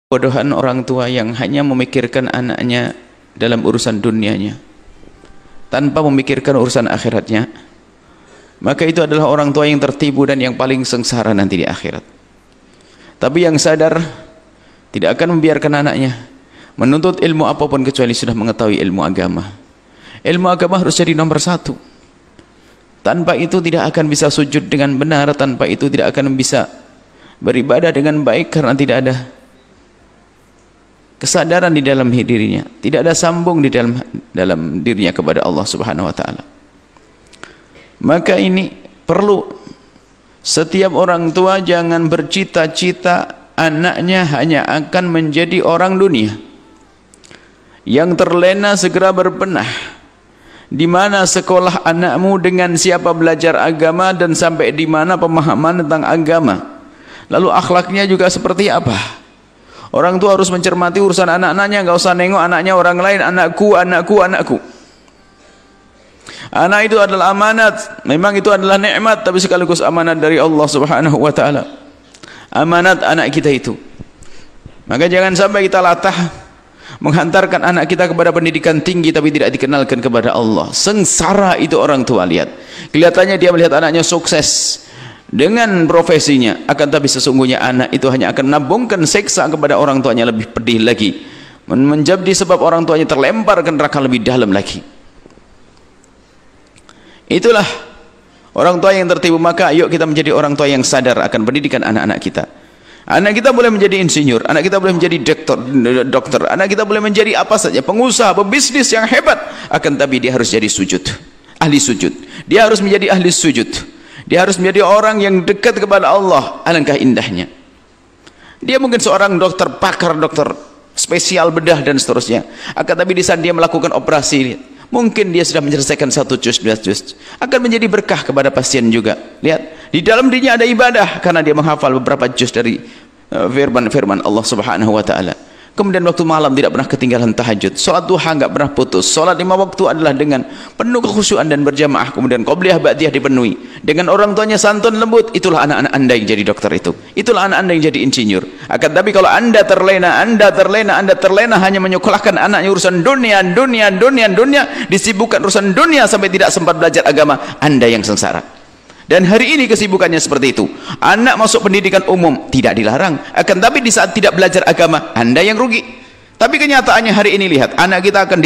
Kebodohan orang tua yang hanya memikirkan anaknya dalam urusan dunianya tanpa memikirkan urusan akhiratnya, maka itu adalah orang tua yang tertipu dan yang paling sengsara nanti di akhirat. Tapi yang sadar tidak akan membiarkan anaknya menuntut ilmu apapun kecuali sudah mengetahui ilmu agama. Ilmu agama harus jadi nomor satu. Tanpa itu tidak akan bisa sujud dengan benar, tanpa itu tidak akan bisa beribadah dengan baik, karena tidak ada kesadaran di dalam dirinya, tidak ada sambung di dalam dirinya kepada Allah Subhanahu wa taala. Maka ini perlu setiap orang tua jangan bercita-cita anaknya hanya akan menjadi orang dunia. Yang terlena segera berbenah. Di mana sekolah anakmu, dengan siapa belajar agama, dan sampai di mana pemahaman tentang agama. Lalu akhlaknya juga seperti apa? Orang tua harus mencermati urusan anak-anaknya, nggak usah nengok anaknya orang lain, anakku, anakku, anakku. Anak itu adalah amanat, memang itu adalah nikmat, tapi sekaligus amanat dari Allah Subhanahu wa taala. Amanat anak kita itu. Maka jangan sampai kita latah menghantarkan anak kita kepada pendidikan tinggi tapi tidak dikenalkan kepada Allah. Sengsara itu orang tua, lihat. Kelihatannya dia melihat anaknya sukses dengan profesinya, akan tapi sesungguhnya anak itu hanya akan menabungkan seksa kepada orang tuanya lebih pedih lagi, menjadi sebab orang tuanya terlempar ke neraka lebih dalam lagi. Itulah orang tua yang tertipu. Maka ayo kita menjadi orang tua yang sadar akan pendidikan anak-anak kita. Anak kita boleh menjadi insinyur, anak kita boleh menjadi dokter, anak kita boleh menjadi apa saja, pengusaha, pebisnis yang hebat, akan tapi dia harus jadi sujud, ahli sujud. Dia harus menjadi ahli sujud. Dia harus menjadi orang yang dekat kepada Allah. Alangkah indahnya. Dia mungkin seorang dokter, pakar dokter, spesial bedah dan seterusnya. Akan tapi di saat dia melakukan operasi, mungkin dia sudah menyelesaikan 1 juz, 2 juz. Akan menjadi berkah kepada pasien juga. Lihat, di dalam dirinya ada ibadah karena dia menghafal beberapa juz dari firman Allah Subhanahu wa taala. Kemudian waktu malam tidak pernah ketinggalan tahajud, salat duha enggak pernah putus, salat 5 waktu adalah dengan penuh kekhusyuan dan berjamaah, kemudian qobliyah ba'diyah dipenuhi. Dengan orang tuanya santun lembut, itulah anak-anak Anda yang jadi dokter itu. Itulah anak Anda yang jadi insinyur. Akan tapi kalau Anda terlena hanya menyekolahkan anaknya urusan dunia, disibukkan urusan dunia sampai tidak sempat belajar agama, Anda yang sengsara. Dan hari ini kesibukannya seperti itu. Anak masuk pendidikan umum tidak dilarang, akan tapi di saat tidak belajar agama, Anda yang rugi. Tapi kenyataannya hari ini, lihat, anak kita akan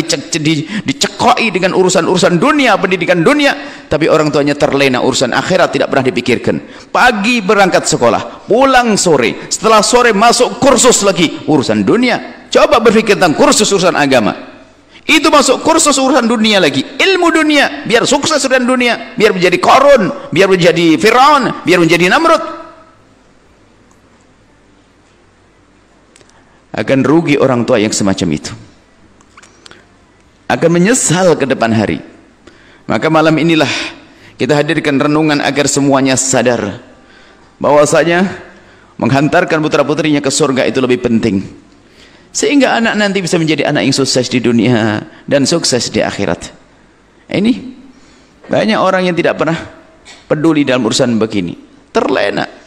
dicekoi dengan urusan-urusan dunia, pendidikan dunia, tapi orang tuanya terlena urusan akhirat, tidak pernah dipikirkan. Pagi berangkat sekolah, pulang sore, setelah sore masuk kursus lagi, urusan dunia. Coba berpikir tentang kursus urusan agama. Itu masuk kursus urusan dunia lagi, ilmu dunia, biar sukses urusan dunia, biar menjadi Qarun, biar menjadi Fir'aun, biar menjadi Namrud. Akan rugi orang tua yang semacam itu, akan menyesal ke depan hari. Maka malam inilah kita hadirkan renungan agar semuanya sadar bahwasanya menghantarkan putra-putrinya ke surga itu lebih penting, sehingga anak nanti bisa menjadi anak yang sukses di dunia dan sukses di akhirat. Ini banyak orang yang tidak pernah peduli dalam urusan begini, terlena.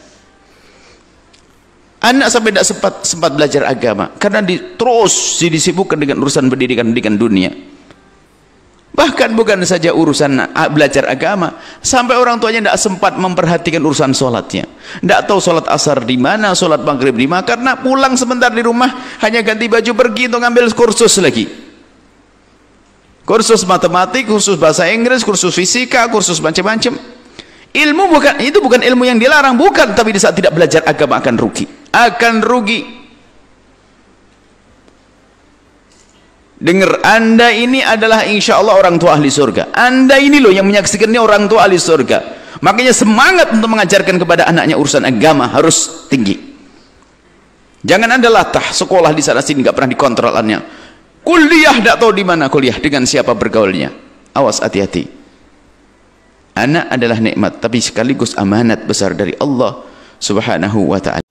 Anak sampai tidak sempat belajar agama karena terus disibukkan dengan urusan pendidikan dunia. Bahkan bukan saja urusan belajar agama, sampai orang tuanya tidak sempat memperhatikan urusan sholatnya. Tidak tahu sholat asar di mana, sholat maghrib di mana, karena pulang sebentar di rumah hanya ganti baju pergi untuk ngambil kursus lagi. Kursus matematik, kursus bahasa Inggris, kursus fisika, kursus macam-macam. Ilmu bukan ilmu yang dilarang, bukan, tapi di saat tidak belajar agama akan rugi. Akan rugi. Dengar, Anda ini adalah insya Allah orang tua ahli surga. Anda ini loh yang menyaksikan ini orang tua ahli surga. Makanya semangat untuk mengajarkan kepada anaknya urusan agama harus tinggi. Jangan Anda latah sekolah di sana sini nggak pernah dikontrol anaknya. Kuliah tidak tahu di mana kuliah, dengan siapa bergaulnya. Awas, hati-hati. Anak adalah nikmat, tapi sekaligus amanat besar dari Allah Subhanahu wa ta'ala.